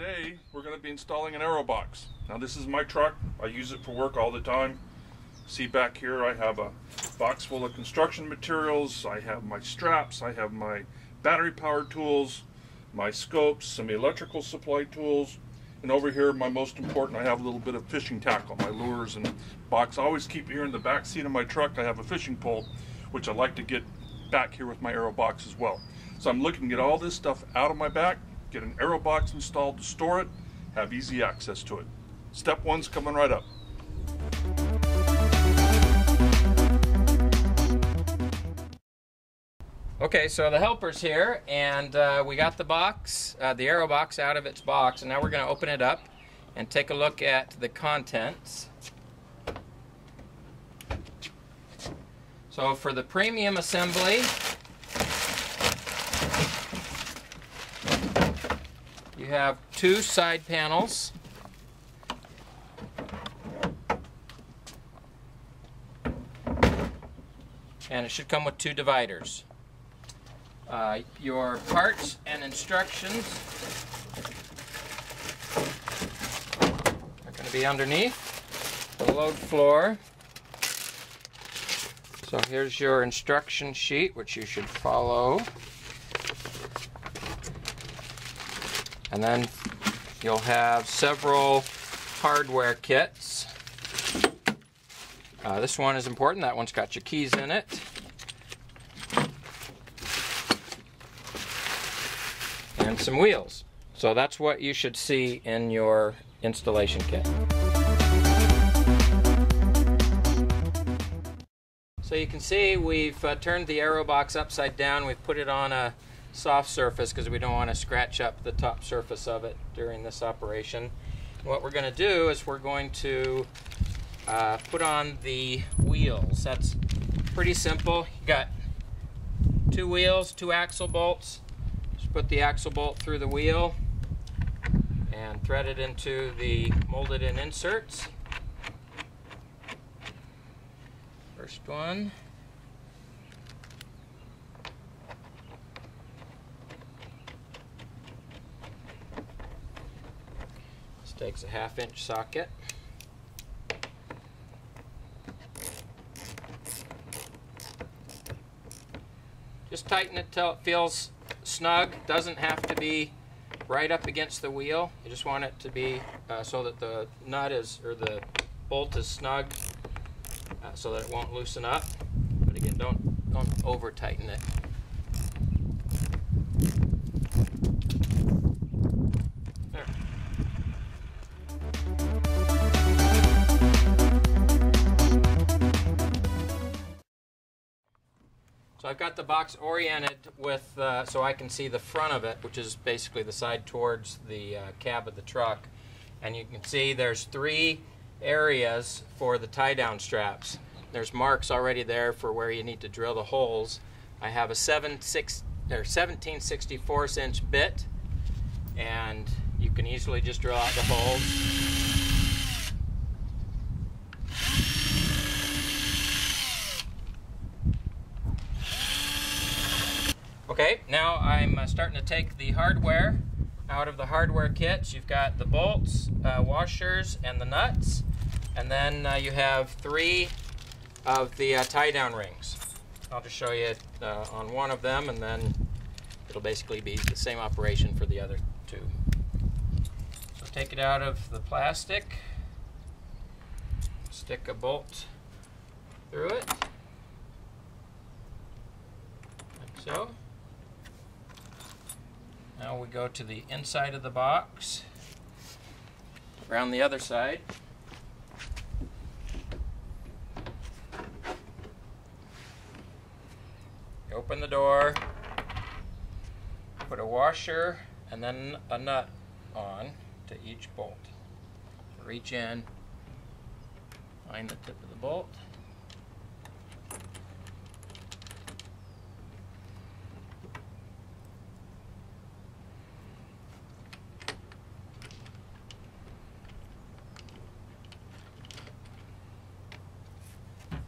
Today we're going to be installing an AeroBox. Now this is my truck. I use it for work all the time. See back here I have a box full of construction materials. I have my straps, I have my battery powered tools, my scopes, some electrical supply tools, and over here my most important, I have a little bit of fishing tackle, my lures and box. I always keep here in the back seat of my truck. I have a fishing pole which I like to get back here with my AeroBox as well. So I'm looking to get all this stuff out of my back, get an AeroBox installed to store it, have easy access to it. Step one's coming right up. Okay, so the helper's here, and we got the box, the AeroBox out of its box, and now we're going to open it up and take a look at the contents. So for the premium assembly, you have two side panels. And it should come with two dividers. Your parts and instructions are going to be underneath the load floor. So here's your instruction sheet, which you should follow. And then you'll have several hardware kits. This one is important. That one's got your keys in it. And some wheels. So that's what you should see in your installation kit. So you can see we've turned the AeroBox upside down. We've put it on a soft surface because we don't want to scratch up the top surface of it during this operation. What we're going to do is we're going to put on the wheels. That's pretty simple. You got two wheels, two axle bolts. Just put the axle bolt through the wheel and thread it into the molded in inserts. First one. This takes a 1/2 inch socket. Just tighten it till it feels snug. Doesn't have to be right up against the wheel. You just want it to be so that the nut is, or the bolt is snug, so that it won't loosen up. But again, don't over tighten it. There. So I've got the box oriented with so I can see the front of it, which is basically the side towards the cab of the truck. And you can see there's 3 areas for the tie-down straps. There's marks already there for where you need to drill the holes. I have a 17/64 inch bit, and you can easily just drill out the holes. Okay, now I'm starting to take the hardware out of the hardware kits. You've got the bolts, washers, and the nuts, and then you have 3 of the tie-down rings. I'll just show you on one of them, and then it'll basically be the same operation for the other 2. So take it out of the plastic, stick a bolt through it, like so. Now we go to the inside of the box, around the other side. You open the door, put a washer and then a nut on to each bolt. Reach in, find the tip of the bolt.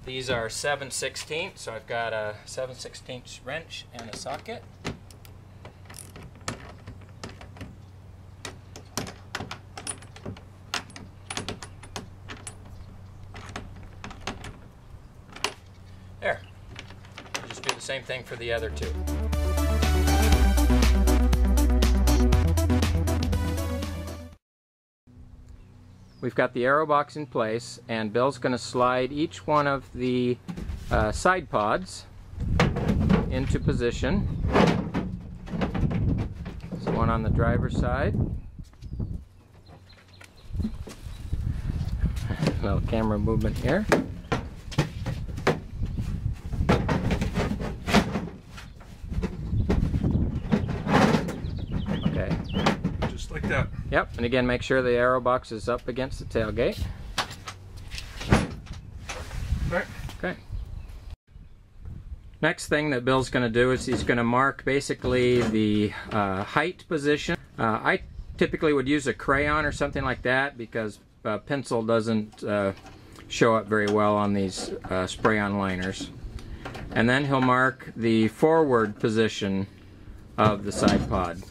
These are 7/16, so I've got a 7/16 wrench and a socket. There. Just do the same thing for the other two. We've got the AeroBox in place, and Bill's going to slide each one of the side pods into position. There's one on the driver's side. A little camera movement here. Okay. Just like that. Yep, and again, make sure the AeroBox is up against the tailgate. Okay. Okay. Next thing that Bill's going to do is he's going to mark basically the height position. I typically would use a crayon or something like that because pencil doesn't show up very well on these spray-on liners. And then he'll mark the forward position of the side pod.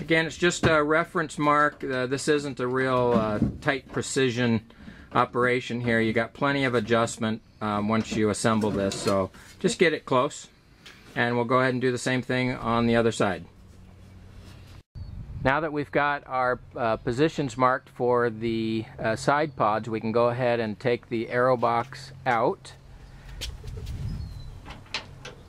Again, it's just a reference mark. This isn't a real tight precision operation here. You got plenty of adjustment once you assemble this, so just get it close, and we'll go ahead and do the same thing on the other side. Now that we've got our positions marked for the side pods, we can go ahead and take the AeroBox out.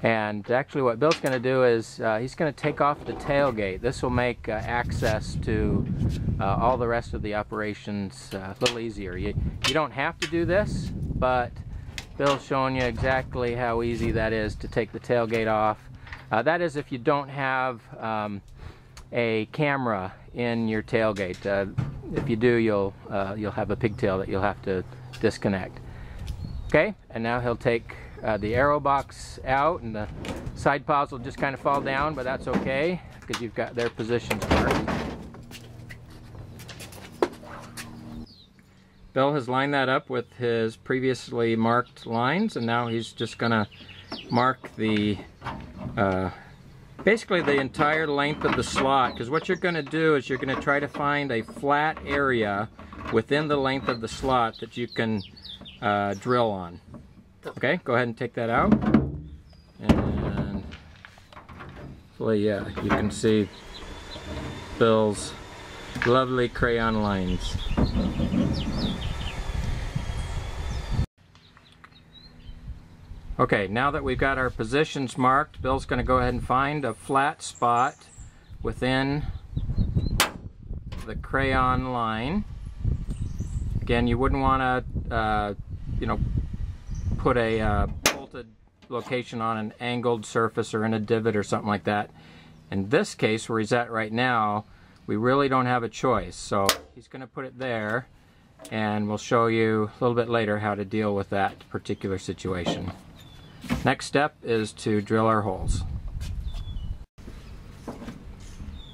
And actually what Bill's going to do is he's going to take off the tailgate. This will make access to all the rest of the operations a little easier. You don't have to do this, but Bill's showing you exactly how easy that is to take the tailgate off. That is if you don't have a camera in your tailgate. If you do, you'll have a pigtail that you'll have to disconnect. Okay, and now he'll take the AeroBox out, and the side pods will just kind of fall down, but that's okay because you've got their positions marked. Bill has lined that up with his previously marked lines, and now he's just going to mark the basically the entire length of the slot, because what you're going to do is you're going to try to find a flat area within the length of the slot that you can drill on. Okay, go ahead and take that out, and hopefully, yeah, you can see Bill's lovely crayon lines. Okay, now that we've got our positions marked, Bill's going to go ahead and find a flat spot within the crayon line. Again, you wouldn't want to, you know, put a bolted location on an angled surface or in a divot or something like that. In this case, where he's at right now, we really don't have a choice. So he's going to put it there, and we'll show you a little bit later how to deal with that particular situation. Next step is to drill our holes.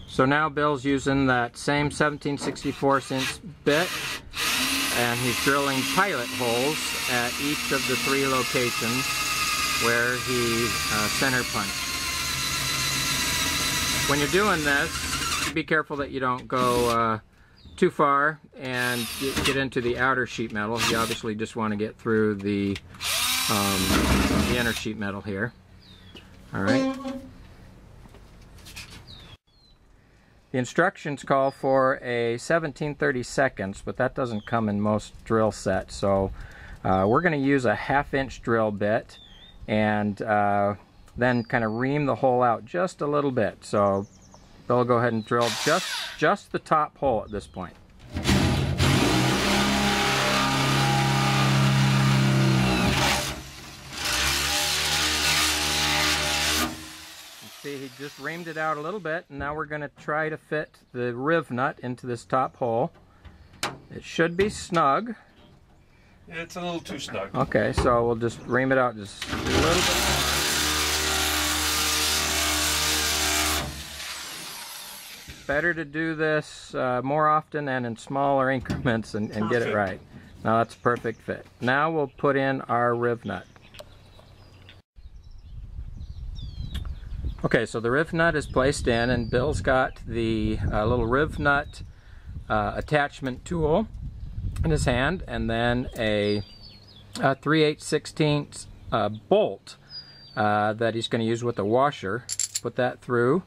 So now Bill's using that same 17/64" bit, and he's drilling pilot holes at each of the 3 locations where he center punched. When you're doing this, be careful that you don't go too far and get into the outer sheet metal. You obviously just want to get through the inner sheet metal here. Alright. The instructions call for a 17/32, but that doesn't come in most drill sets, so we're going to use a 1/2 inch drill bit and then kind of ream the hole out just a little bit. So Bill will go ahead and drill just the top hole at this point. See, he just reamed it out a little bit, and now we're going to try to fit the riv nut into this top hole. It should be snug. It's a little too snug. Okay, so we'll just ream it out just a little bit more. Better to do this more often and in smaller increments and get it right. Now that's a perfect fit. Now we'll put in our riv nut. Okay, so the riv nut is placed in, and Bill's got the little riv nut attachment tool in his hand, and then a 3/8/16 bolt that he's going to use with the washer. Put that through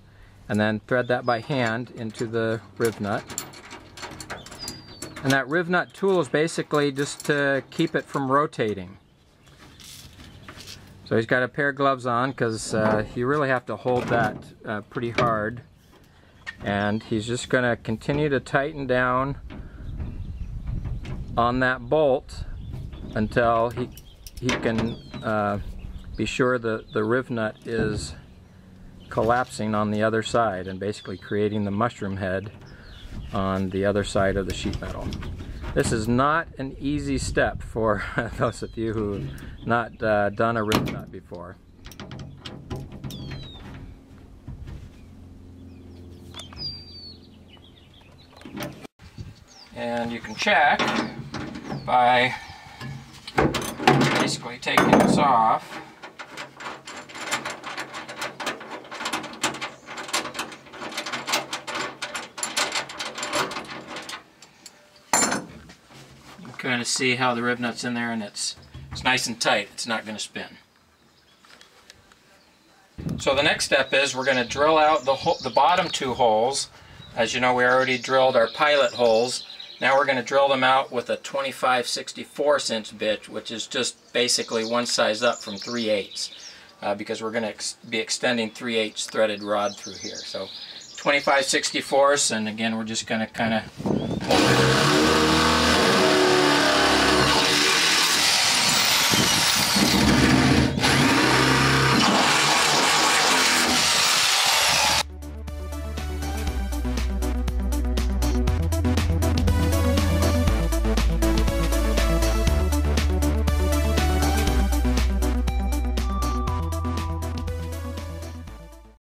and then thread that by hand into the riv nut. And that riv nut tool is basically just to keep it from rotating. So he's got a pair of gloves on because you really have to hold that pretty hard. And he's just going to continue to tighten down on that bolt until he can be sure that the riv nut is collapsing on the other side and basically creating the mushroom head on the other side of the sheet metal. This is not an easy step for those of you who have not done a riv nut before. And you can check by basically taking this off. You can kind of see how the riv nut's in there, and it's nice and tight. It's not going to spin. So the next step is we're going to drill out the bottom two holes. As you know, we already drilled our pilot holes. Now we're going to drill them out with a 25/64" bit, which is just basically one size up from 3/8, because we're going to be extending 3/8 threaded rod through here. So 25/64, and again we're just going to kind of hold it